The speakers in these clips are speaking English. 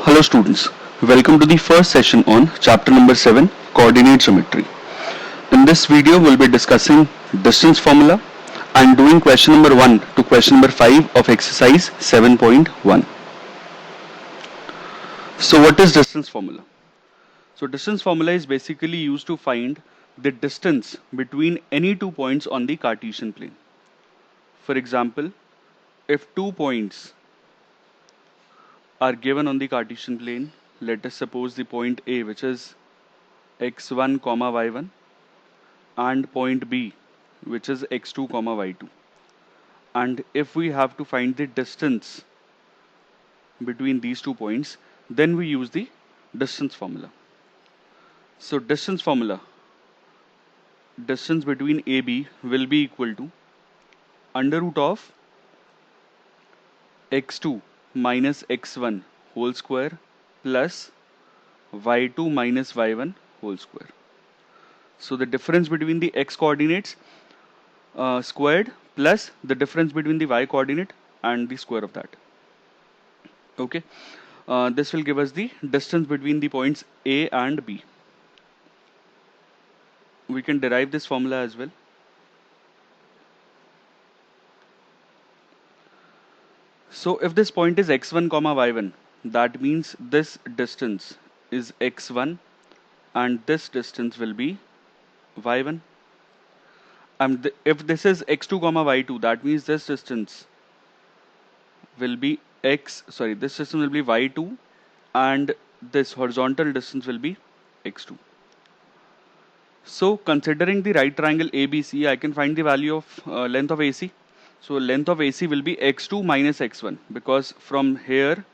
Hello students, welcome to the first session on chapter number 7 coordinate geometry. In this video we'll be discussing distance formula and doing question number 1 to question number 5 of exercise 7.1. So what is distance formula? So distance formula is basically used to find the distance between any two points on the Cartesian plane. For example, if two points are given on the Cartesian plane, let us suppose the point A, which is x1 comma y1, and point B, which is x2 comma y2, and if we have to find the distance between these 2 points, then we use the distance formula. So distance between AB will be equal to under root of x2 minus x1 whole square plus y2 minus y1 whole square. So the difference between the x coordinates squared plus the difference between the y coordinate and the square of that. Okay, this will give us the distance between the points A and B. We can derive this formula as well. So if this point is x1 comma y1, that means this distance is x1 and this distance will be y1. And if this is x2 comma y2, that means this distance will be this distance will be y2 and this horizontal distance will be x2. So considering the right triangle ABC, I can find the value of length of AC. So length of AC will be x2 minus x1, because from here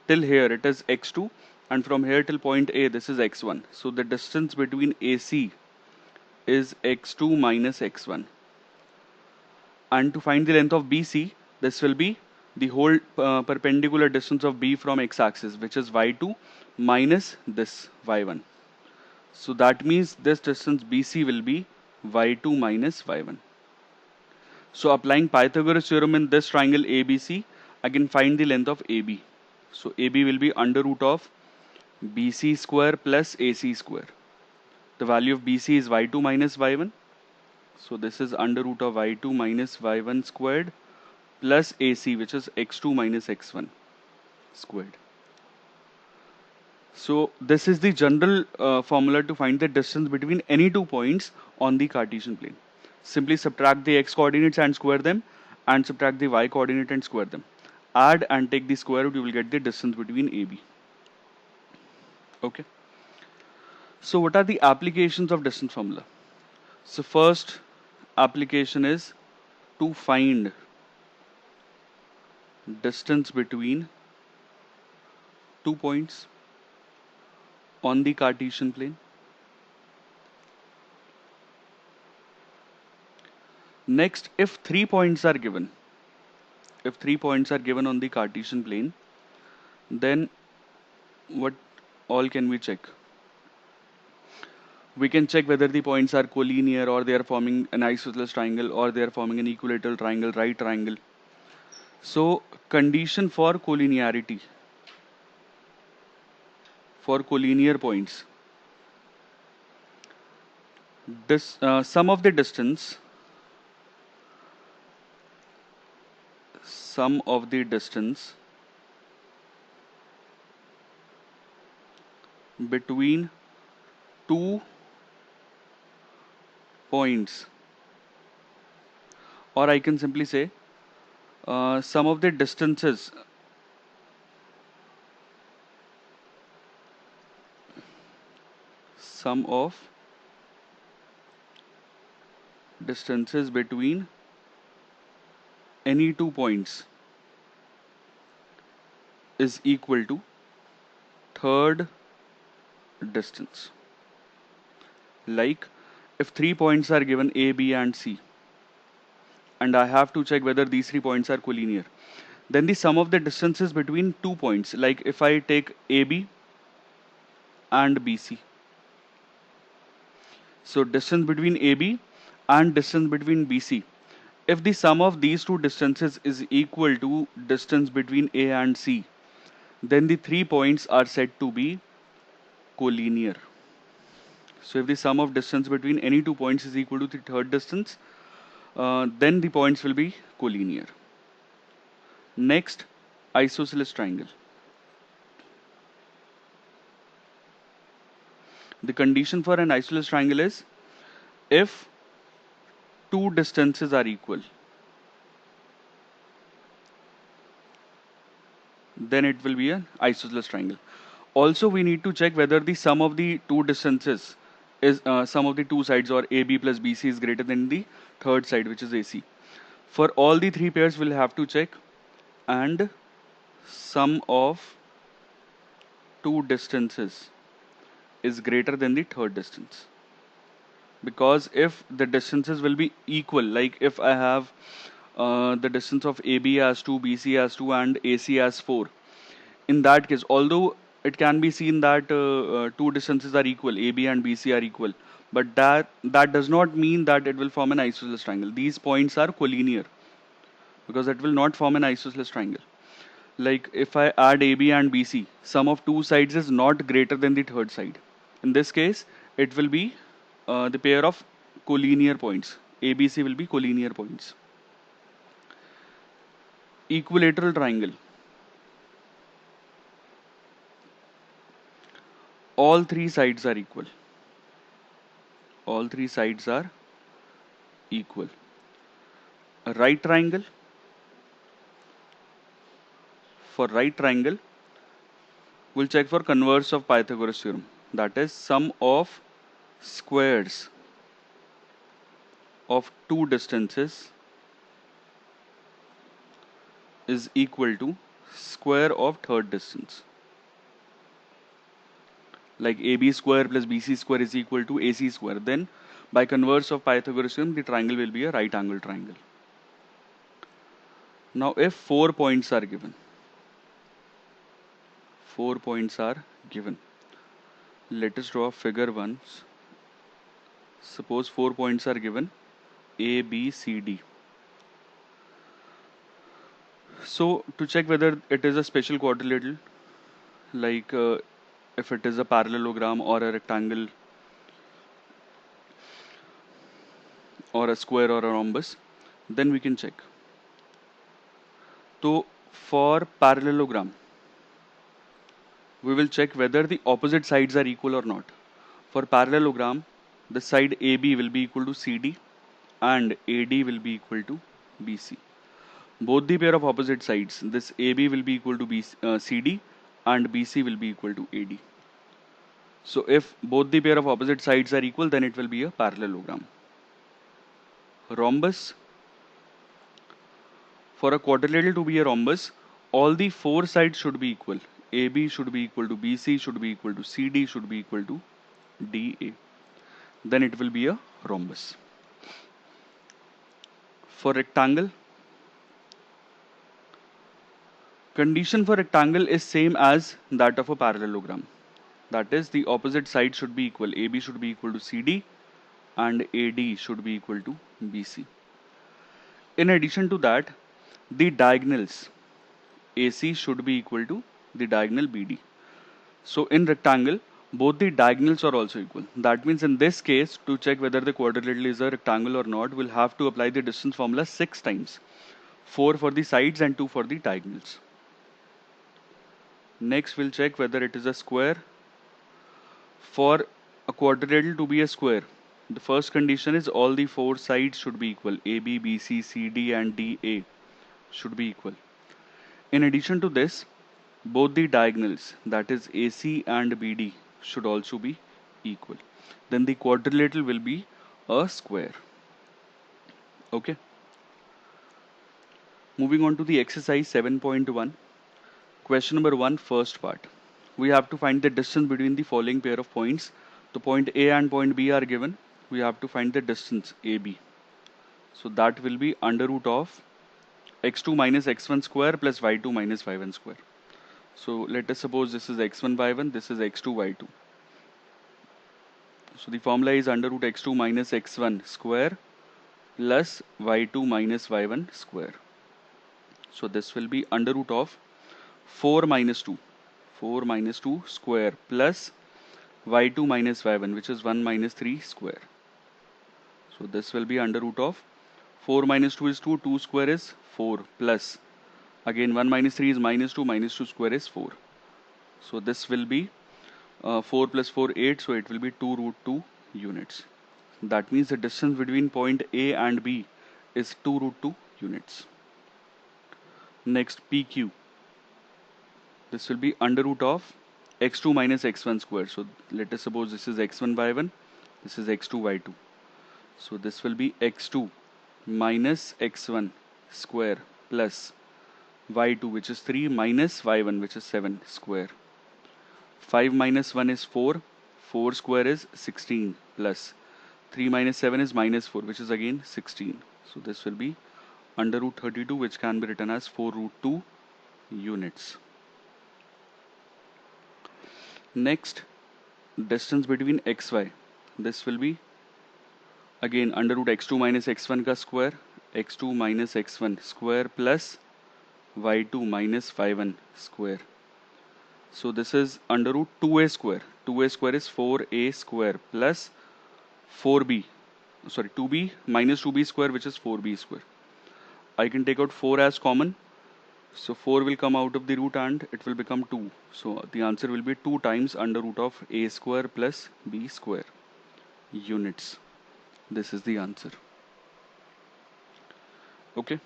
till here it is x2 and from here till point A this is x1. So the distance between AC is x2 minus x1. And to find the length of BC, this will be the whole perpendicular distance of B from x-axis, which is y2 minus this y1. So that means this distance BC will be y2 minus y1. So applying Pythagoras theorem in this triangle ABC, I can find the length of AB. So AB will be under root of BC square plus AC square. The value of BC is y2 minus y1. So this is under root of y2 minus y1 squared plus AC, which is x2 minus x1 squared. So this is the general formula to find the distance between any 2 points on the Cartesian plane. Simply subtract the x coordinates and square them, and subtract the y coordinate and square them. Add and take the square root, you will get the distance between AB. Okay. So what are the applications of distance formula? So first application is to find distance between 2 points on the Cartesian plane. Next, if 3 points are given on the Cartesian plane, then what all can we check? We can check whether the points are collinear, or they are forming an isosceles triangle, or they are forming an equilateral triangle, right triangle. So condition for collinearity, for collinear points, this sum of the distance between 2 points, or I can simply say sum of the distances between any 2 points is equal to third distance. Like if 3 points are given A, B and C, and I have to check whether these 3 points are collinear, then the sum of the distances between 2 points, like if I take AB and BC, so distance between AB and distance between BC, if the sum of these two distances is equal to distance between A and C, then the 3 points are said to be collinear. So if the sum of distance between any 2 points is equal to the third distance, then the points will be collinear. Next, isosceles triangle. The condition for an isosceles triangle is if two distances are equal, then it will be an isosceles triangle. Also, we need to check whether the sum of the two distances is sum of the two sides, or AB plus BC, is greater than the third side, which is AC. For all the three pairs, we'll have to check, and sum of two distances is greater than the third distance. Because if the distances will be equal, like if I have the distance of AB as 2, BC as 2, and AC as 4, in that case, although it can be seen that two distances are equal, AB and BC are equal, but that does not mean that it will form an isosceles triangle. These points are collinear because it will not form an isosceles triangle. Like if I add AB and BC, sum of two sides is not greater than the third side. In this case, it will be the pair of collinear points. ABC will be collinear points. Equilateral triangle. All three sides are equal. All three sides are equal. A right triangle. For right triangle, we'll check for converse of Pythagoras theorem. That is, sum of squares of two distances is equal to square of third distance. Like AB square plus BC square is equal to AC square. Then by converse of Pythagoras theorem, the triangle will be a right angle triangle. Now if 4 points are given, 4 points are given. Let us draw figure once. Suppose 4 points are given, A, B, C, D. So to check whether it is a special quadrilateral, like if it is a parallelogram or a rectangle or a square or a rhombus, then we can check. So for parallelogram, we will check whether the opposite sides are equal or not. For parallelogram, the side AB will be equal to CD and AD will be equal to BC. Both the pair of opposite sides, this AB will be equal to CD and BC will be equal to AD. So if both the pair of opposite sides are equal, then it will be a parallelogram. Rhombus. For a quadrilateral to be a rhombus, all the four sides should be equal. AB should be equal to BC, should be equal to CD, should be equal to DA. Then it will be a rhombus. For rectangle, condition for rectangle is same as that of a parallelogram. That is, the opposite sides should be equal. AB should be equal to CD and AD should be equal to BC. In addition to that, the diagonals AC should be equal to the diagonal BD. So in rectangle, both the diagonals are also equal. That means in this case, to check whether the quadrilateral is a rectangle or not, we'll have to apply the distance formula 6 times. 4 for the sides and 2 for the diagonals. Next, we'll check whether it is a square. For a quadrilateral to be a square, the first condition is all the four sides should be equal. AB, BC, CD and DA should be equal. In addition to this, both the diagonals, that is AC and BD, should also be equal. Then the quadrilateral will be a square. Okay. Moving on to the exercise 7.1. Question number 1, first part. We have to find the distance between the following pair of points. The point A and point B are given. We have to find the distance AB. So that will be under root of x2 minus x1 square plus y2 minus y1 square. So let us suppose this is x1 y1, this is x2 y2. So the formula is under root x2 minus x1 square plus y2 minus y1 square. So this will be under root of 4 minus 2. 4 minus 2 square plus y2 minus y1, which is 1 minus 3 square. So this will be under root of 4 minus 2 is 2, 2 square is 4 plus again 1 minus 3 is minus 2 square is 4. So this will be 4 plus 4 8, so it will be 2 root 2 units. That means the distance between point A and B is 2 root 2 units. Next, PQ. This will be under root of x2 minus x1 square. So let us suppose this is x1 y1, this is x2 y2. So this will be x2 minus x1 square plus y2, which is 3, minus y1, which is 7 square. 5 minus 1 is 4, 4 square is 16 plus 3 minus 7 is minus 4, which is again 16. So this will be under root 32, which can be written as 4 root 2 units. Next, distance between xy. This will be again under root x2 minus x1 ka square, x2 minus x1 square plus y2 minus y1 square. So this is under root 2a square. 2a square is 4a square plus 4b, sorry 2b minus 2b square, which is 4b square. I can take out 4 as common. So 4 will come out of the root and it will become 2. So the answer will be 2 times under root of a square plus b square units. This is the answer. Okay.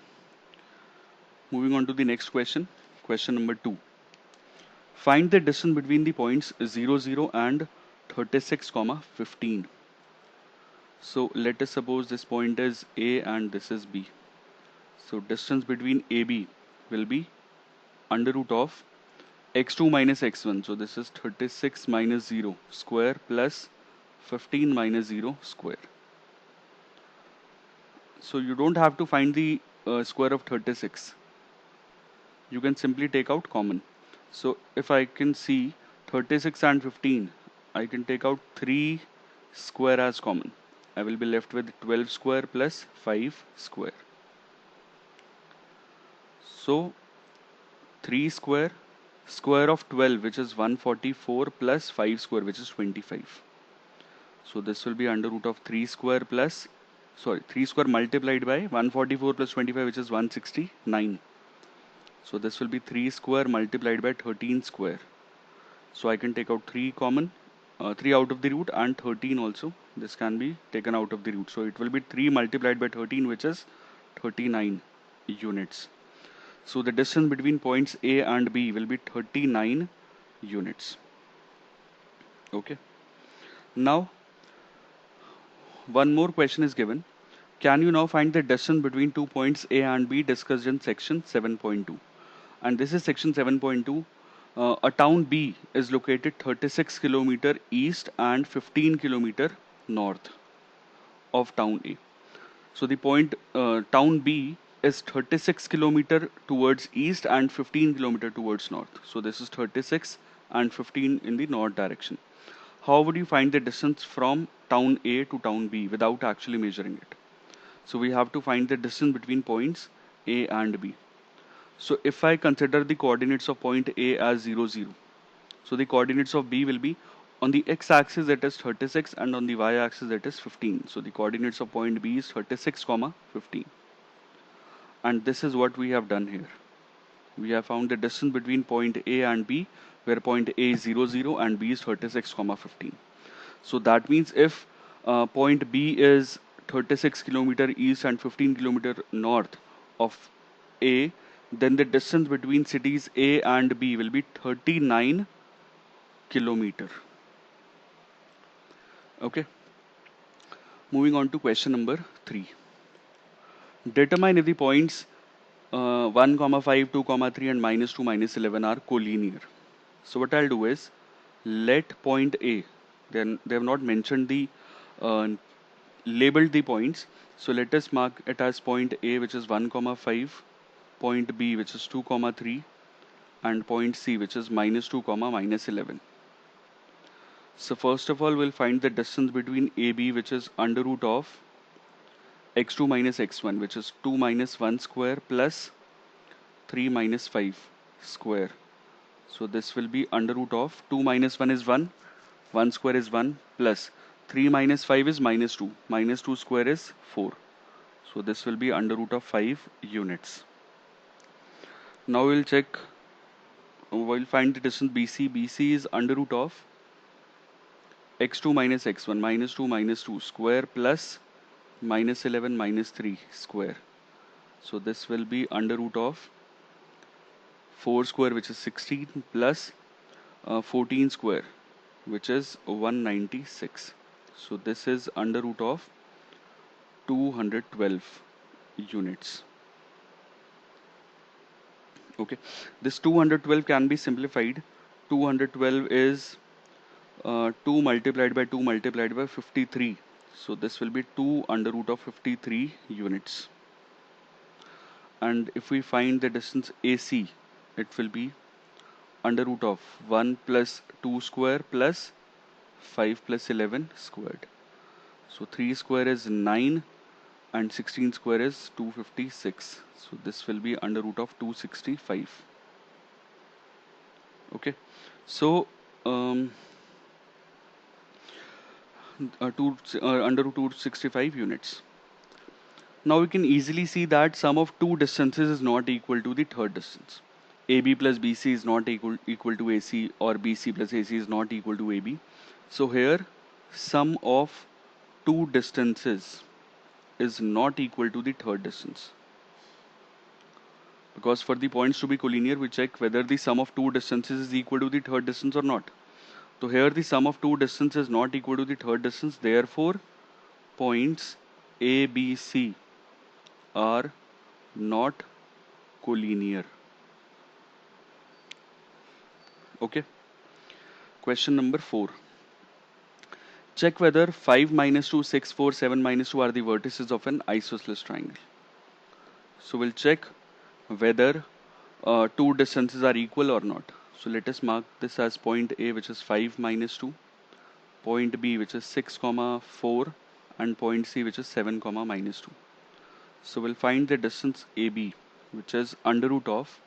Moving on to the next question. Question number 2. Find the distance between the points 0, 0 and 36, 15. So let us suppose this point is A and this is B. So distance between AB will be under root of x2 minus x1. So this is 36 minus 0 square plus 15 minus 0 square. So you don't have to find the square of 36. You can simply take out common. So if I can see 36 and 15, I can take out 3 square as common. I will be left with 12 square plus 5 square. So 3 square, square of 12, which is 144 plus 5 square, which is 25. So this will be under root of 3 square plus, 3 square multiplied by 144 plus 25, which is 169. So this will be 3 square multiplied by 13 square. So I can take out 3 common, 3 out of the root and 13 also. This can be taken out of the root. So it will be 3 multiplied by 13, which is 39 units. So the distance between points A and B will be 39 units. Okay. Now, one more question is given. Can you now find the distance between 2 points A and B discussed in section 7.2? And this is section 7.2. A town B is located 36 kilometer east and 15 kilometer north of town A. So the point town B is 36 kilometer towards east and 15 kilometer towards north. So this is 36 and 15 in the north direction. How would you find the distance from town A to town B without actually measuring it? So we have to find the distance between points A and B. So if I consider the coordinates of point A as 0, 0, so the coordinates of B will be on the x-axis it is 36 and on the y-axis it is 15. So the coordinates of point B is 36, 15. And this is what we have done here. We have found the distance between point A and B, where point A is 0, 0 and B is 36, 15. So that means if point B is 36 kilometer east and 15 kilometer north of A, then the distance between cities A and B will be 39 kilometer. Okay. Moving on to question number 3. Determine if the points 1, 5, 2, 3 and minus 2, minus 11 are collinear. So what I'll do is, let point A, then they have not mentioned the labeled the points. So let us mark it as point A, which is 1, 5, point B, which is 2, 3, and point C, which is minus 2, minus 11. So first of all, we'll find the distance between AB, which is under root of x2 minus x1, which is 2 minus 1 square plus 3 minus 5 square. So this will be under root of 2 minus 1 is 1, 1 square is 1 plus 3 minus 5 is minus 2 square is 4. So this will be under root of 5 units. Now we'll check, we'll find the distance BC. BC is under root of x2 minus x1, minus 2 square plus minus 11 minus 3 square. So this will be under root of 4 square, which is 16, plus 14 square, which is 196. So this is under root of 212 units. Okay, this 212 can be simplified. 212 is 2 multiplied by 2 multiplied by 53. So this will be 2 under root of 53 units. And if we find the distance AC, it will be under root of 1 plus 2 square plus 5 plus 11 squared. So 3 square is 9 and 16 square is 256. So this will be under root of 265. Okay, so under root 265 units. Now we can easily see that sum of two distances is not equal to the third distance. AB plus BC is not equal to AC, or BC plus AC is not equal to AB. So here sum of two distances is not equal to the third distance. Because for the points to be collinear, we check whether the sum of two distances is equal to the third distance or not. So here the sum of two distances is not equal to the third distance. Therefore, points A, B, C are not collinear. Okay. Question number 4. Check whether 5 minus 2, 6, 4, 7 minus 2 are the vertices of an isosceles triangle. So we'll check whether two distances are equal or not. So let us mark this as point A, which is 5 minus 2, point B, which is 6 comma 4, and point C, which is 7 comma minus 2. So we'll find the distance AB, which is under root of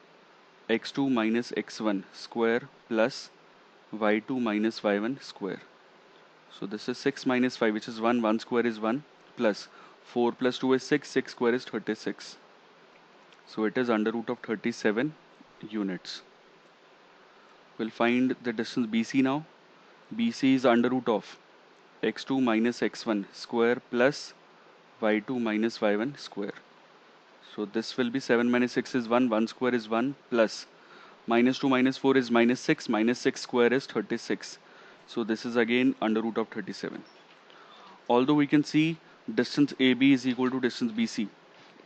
x2 minus x1 square plus y2 minus y1 square. So this is 6 minus 5, which is 1, 1 square is 1, plus 4 plus 2 is 6, 6 square is 36. So it is under root of 37 units. We'll find the distance BC now. BC is under root of x2 minus x1 square plus y2 minus y1 square. So this will be 7 minus 6 is 1, 1 square is 1, plus minus 2 minus 4 is minus 6 square is 36. So this is again under root of 37. Although we can see distance AB is equal to distance BC,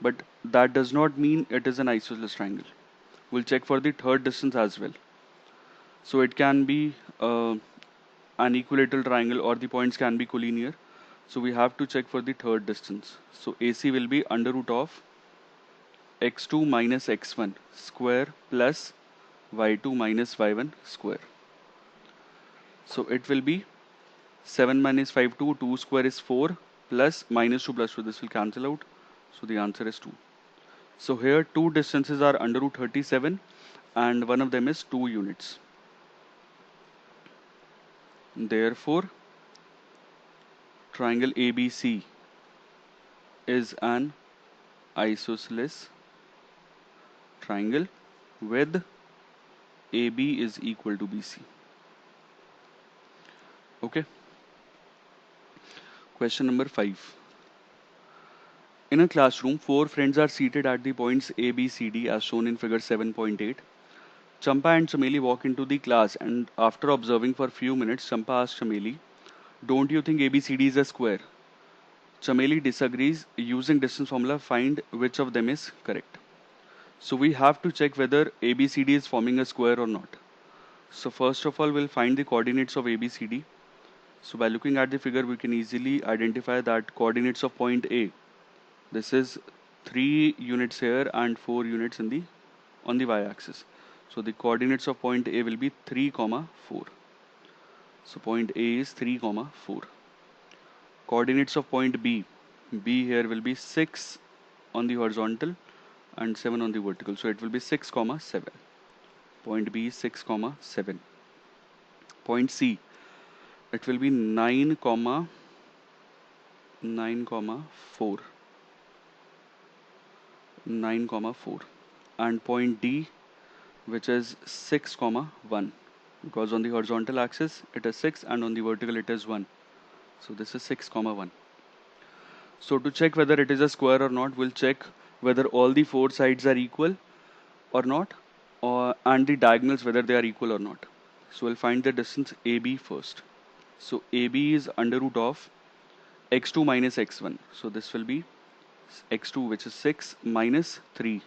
but that does not mean it is an isosceles triangle. We'll check for the third distance as well. So it can be an equilateral triangle, or the points can be collinear. So we have to check for the third distance. So AC will be under root of x2 minus x1 square plus y2 minus y1 square. So it will be 7 minus 5, 2, 2 square is 4, plus minus 2 plus 2, this will cancel out. So the answer is 2. So here two distances are under root 37 and one of them is 2 units. Therefore, triangle ABC is an isosceles triangle with AB is equal to BC. Okay. Question number 5. In a classroom, 4 friends are seated at the points A, B, C, D as shown in figure 7.8. Champa and Chameli walk into the class, and after observing for a few minutes, Champa asks Chameli, "Don't you think ABCD is a square?" Chameli disagrees. Using distance formula, find which of them is correct. So we have to check whether ABCD is forming a square or not. So first of all, we'll find the coordinates of ABCD. So by looking at the figure, we can easily identify that coordinates of point A. This is 3 units here and 4 units in the on the y-axis. So the coordinates of point A will be 3, 4. So point A is 3, 4. Coordinates of point B. B here will be 6 on the horizontal and 7 on the vertical. So it will be 6, 7. Point B is 6 comma 7. Point C, it will be 9 comma 4. 9 comma 4. And point D, which is 6 comma 1, because on the horizontal axis it is 6 and on the vertical it is 1. So this is 6 comma 1. So to check whether it is a square or not, we'll check whether all the four sides are equal or not, and the diagonals whether they are equal or not. So we'll find the distance AB first. So AB is under root of x2 minus x1. So this will be x2, which is 6 minus 3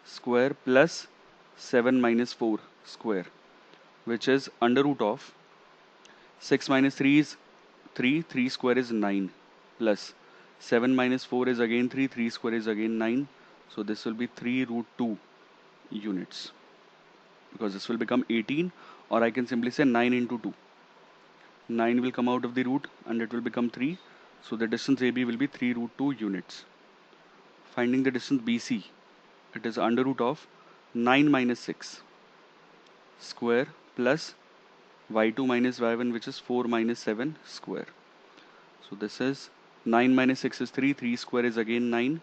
square plus 7 minus 4 square, which is under root of 6 minus 3 is 3, 3 square is 9, plus 7 minus 4 is again 3, 3 square is again 9. So this will be 3 root 2 units, because this will become 18, or I can simply say 9 into 2. 9 will come out of the root and it will become 3. So the distance AB will be 3 root 2 units. Finding the distance BC, it is under root of 9 minus 6 square plus y2 minus y1, which is 4 minus 7 square. So this is 9 minus 6 is 3, 3 square is again 9,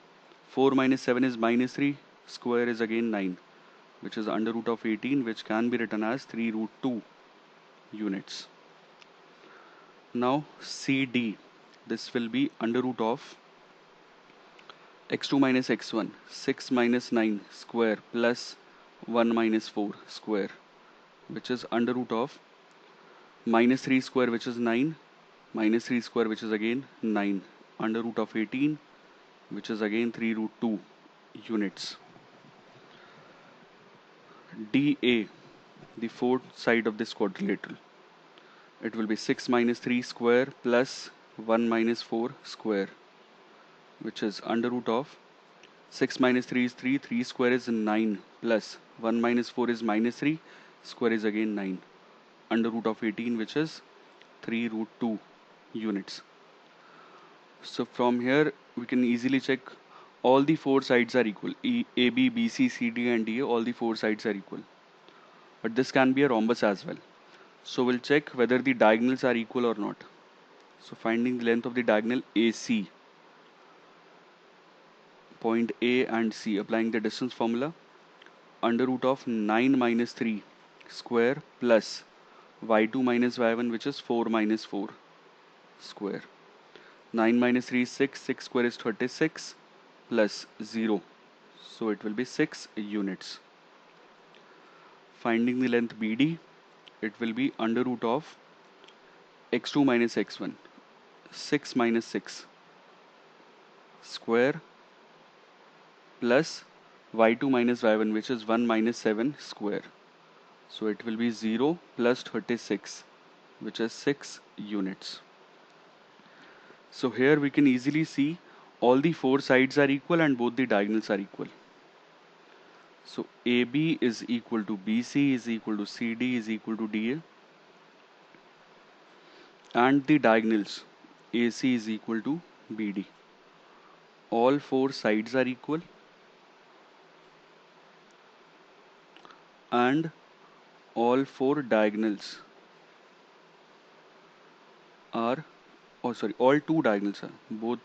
4 minus 7 is minus 3, square is again 9, which is under root of 18, which can be written as 3 root 2 units. Now CD, this will be under root of x2 minus x1, 6 minus 9 square plus 1 minus 4 square, which is under root of minus 3 square, which is 9, minus 3 square, which is again 9, under root of 18, which is again 3 root 2 units. DA, the fourth side of this quadrilateral, it will be 6 minus 3 square plus 1 minus 4 square, which is under root of 6 minus 3 is 3, 3 square is 9, plus 1 minus 4 is minus 3, square is again 9, under root of 18, which is 3 root 2 units. So from here we can easily check all the four sides are equal. AB, BC, CD and DA, all the four sides are equal. But this can be a rhombus as well. So we'll check whether the diagonals are equal or not. So finding the length of the diagonal AC, point A and C, applying the distance formula, under root of 9 minus 3 square plus y2 minus y1, which is 4 minus 4 square. 9 minus 3 is 6, 6 square is 36, plus 0. So it will be 6 units. Finding the length BD, it will be under root of x2 minus x1, 6 minus 6 square plus y2 minus y1, which is 1 minus 7 square. So it will be 0 plus 36, which is 6 units. So here we can easily see all the four sides are equal and both the diagonals are equal. So AB is equal to BC is equal to CD is equal to DA, and the diagonals AC is equal to BD. All four sides are equal and all four diagonals are, all two diagonals are both,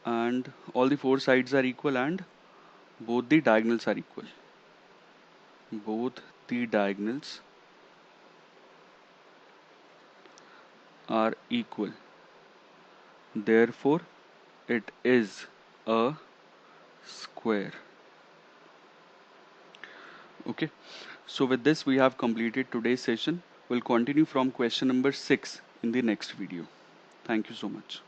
and all the four sides are equal and both the diagonals are equal. Both the diagonals are equal. Therefore, it is a square. Okay. So with this, we have completed today's session. We'll continue from question number 6 in the next video. Thank you so much.